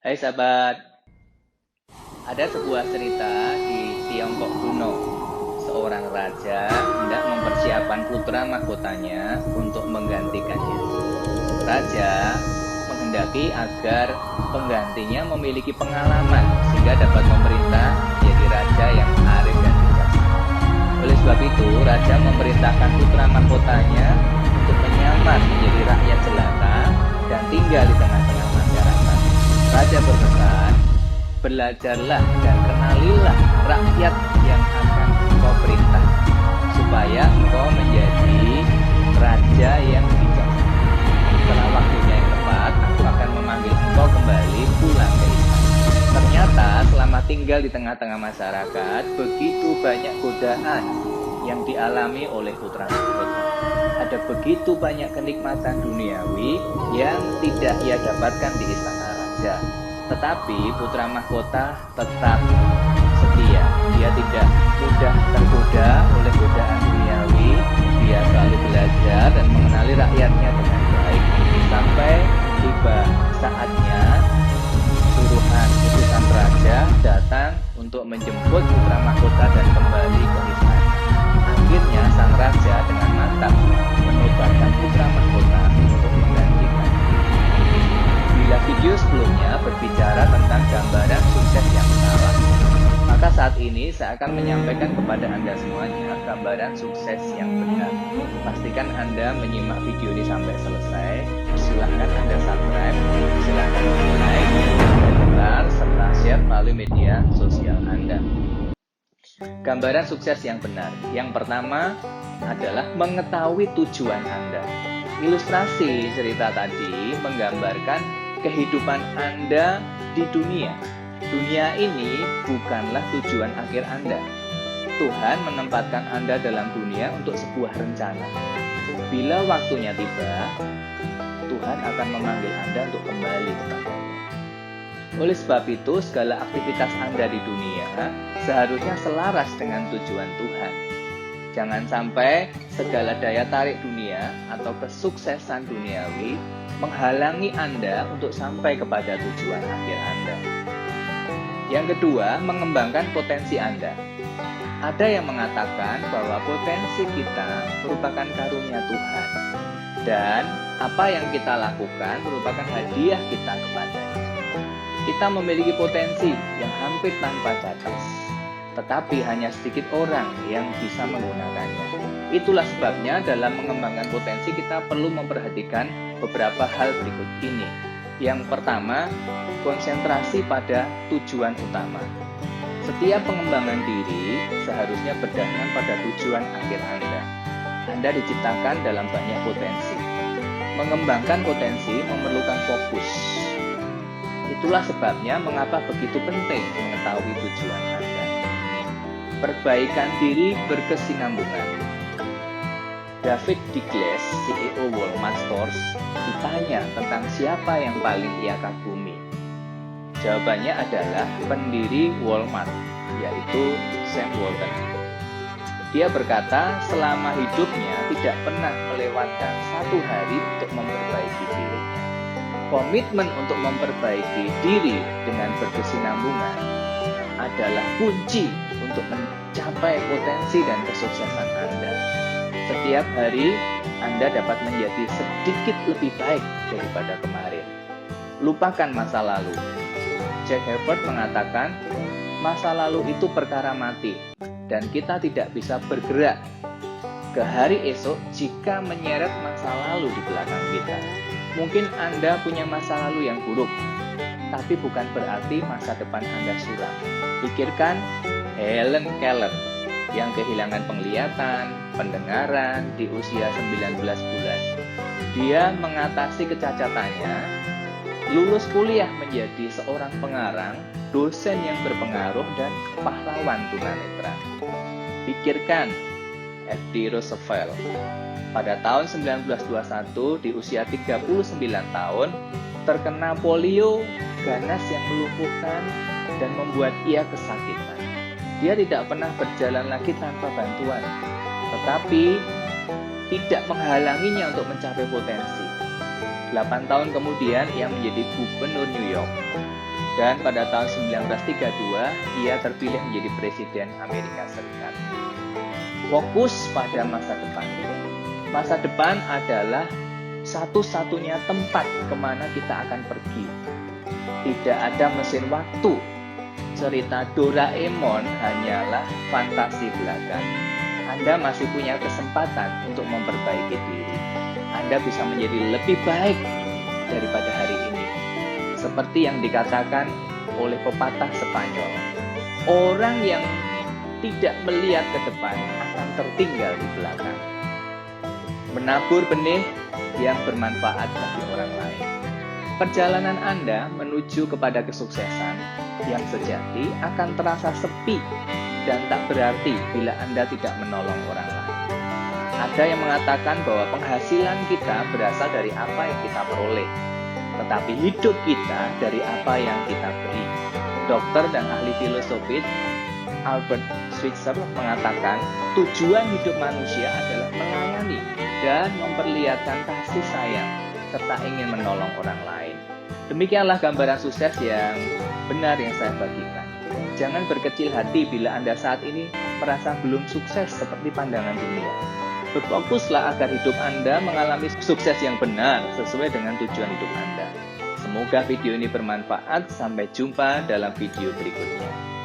Hai sahabat, ada sebuah cerita di Tiongkok kuno. Seorang raja hendak mempersiapkan putra mahkotanya untuk menggantikannya. Raja menghendaki agar penggantinya memiliki pengalaman sehingga dapat memerintah menjadi raja yang arif dan bijaksana. Oleh sebab itu, raja memerintahkan putra mahkotanya untuk menyamar menjadi rakyat jelata dan tinggal di tengah-tengah masyarakat. Raja berpesan, belajarlah dan kenalilah rakyat yang akan engkau perintah, supaya engkau menjadi raja yang bijaksana. Setelah waktunya yang tepat, aku akan memanggil engkau kembali pulang ke istana. Ternyata selama tinggal di tengah-tengah masyarakat, begitu banyak godaan yang dialami oleh putra mahkota. Ada begitu banyak kenikmatan duniawi yang tidak ia dapatkan di istana raja. Tetapi putra mahkota tetap setia. Dia tidak mudah tergoda oleh godaan duniawi. Dia selalu belajar dan mengenali rakyatnya dengan baik. Sampai tiba saatnya suruhan utusan raja datang untuk menjemput putra mahkota dan kembali ke istana. Akhirnya sang raja dengan mantap menobatkan putra mahkota untuk menggantikan. Bila video sebelumnya berbicara tentang gambaran sukses yang salah, maka saat ini saya akan menyampaikan kepada Anda semuanya gambaran sukses yang benar. Pastikan Anda menyimak video ini sampai selesai. Silahkan Anda subscribe, silahkan like, komentar, serta share melalui media sosial Anda. Gambaran sukses yang benar. Yang pertama adalah mengetahui tujuan Anda. Ilustrasi cerita tadi menggambarkan kehidupan Anda di dunia. Dunia ini bukanlah tujuan akhir Anda. Tuhan menempatkan Anda dalam dunia untuk sebuah rencana. Bila waktunya tiba, Tuhan akan memanggil Anda untuk kembali kepadanya. Oleh sebab itu, segala aktivitas Anda di dunia seharusnya selaras dengan tujuan Tuhan. Jangan sampai segala daya tarik dunia atau kesuksesan duniawi menghalangi Anda untuk sampai kepada tujuan akhir Anda. Yang kedua, mengembangkan potensi Anda. Ada yang mengatakan bahwa potensi kita merupakan karunia Tuhan, dan apa yang kita lakukan merupakan hadiah kita kepadanya. Kita memiliki potensi yang hampir tanpa batas, tetapi hanya sedikit orang yang bisa menggunakannya. Itulah sebabnya dalam mengembangkan potensi kita perlu memperhatikan beberapa hal berikut ini. Yang pertama, konsentrasi pada tujuan utama. Setiap pengembangan diri seharusnya berdasarkan pada tujuan akhir Anda. Anda diciptakan dalam banyak potensi. Mengembangkan potensi memerlukan fokus. Itulah sebabnya mengapa begitu penting mengetahui tujuan Anda. Perbaikan diri berkesinambungan. David Douglas, CEO Walmart Stores, ditanya tentang siapa yang paling ia kagumi. Jawabannya adalah pendiri Walmart, yaitu Sam Walton. Dia berkata, selama hidupnya tidak pernah melewatkan satu hari untuk memperbaiki dirinya. Komitmen untuk memperbaiki diri dengan berkesinambungan adalah kunci untuk mencapai potensi dan kesuksesan Anda. Setiap hari, Anda dapat menjadi sedikit lebih baik daripada kemarin. Lupakan masa lalu. Jack Herbert mengatakan, masa lalu itu perkara mati, dan kita tidak bisa bergerak ke hari esok jika menyeret masa lalu di belakang kita. Mungkin Anda punya masa lalu yang buruk, tapi bukan berarti masa depan Anda suram. Pikirkan Helen Keller yang kehilangan penglihatan, pendengaran di usia 19 bulan. Dia mengatasi kecacatannya, lulus kuliah menjadi seorang pengarang, dosen yang berpengaruh, dan pahlawan tunanetra. Pikirkan F.D. Roosevelt. Pada tahun 1921, di usia 39 tahun, terkena polio ganas yang melumpuhkan dan membuat ia kesakitan. Dia tidak pernah berjalan lagi tanpa bantuan, tetapi tidak menghalanginya untuk mencapai potensi. 8 tahun kemudian ia menjadi gubernur New York. Dan pada tahun 1932, ia terpilih menjadi Presiden Amerika Serikat. Fokus pada masa depan. Masa depan adalah satu-satunya tempat kemana kita akan pergi. Tidak ada mesin waktu. Cerita Doraemon hanyalah fantasi belaka. Anda masih punya kesempatan untuk memperbaiki diri. Anda bisa menjadi lebih baik daripada hari ini. Seperti yang dikatakan oleh pepatah Spanyol, orang yang tidak melihat ke depan akan tertinggal di belakang. Menabur benih yang bermanfaat bagi orang lain. Perjalanan Anda menuju kepada kesuksesan yang sejati akan terasa sepi dan tak berarti bila Anda tidak menolong orang lain. Ada yang mengatakan bahwa penghasilan kita berasal dari apa yang kita peroleh, tetapi hidup kita dari apa yang kita beri. Dokter dan ahli filosofi Albert Schweitzer mengatakan, tujuan hidup manusia adalah melayani dan memperlihatkan kasih sayang serta ingin menolong orang lain. Demikianlah gambaran sukses yang benar yang saya bagikan. Jangan berkecil hati bila Anda saat ini merasa belum sukses seperti pandangan dunia. Berfokuslah agar hidup Anda mengalami sukses yang benar sesuai dengan tujuan hidup Anda. Semoga video ini bermanfaat. Sampai jumpa dalam video berikutnya.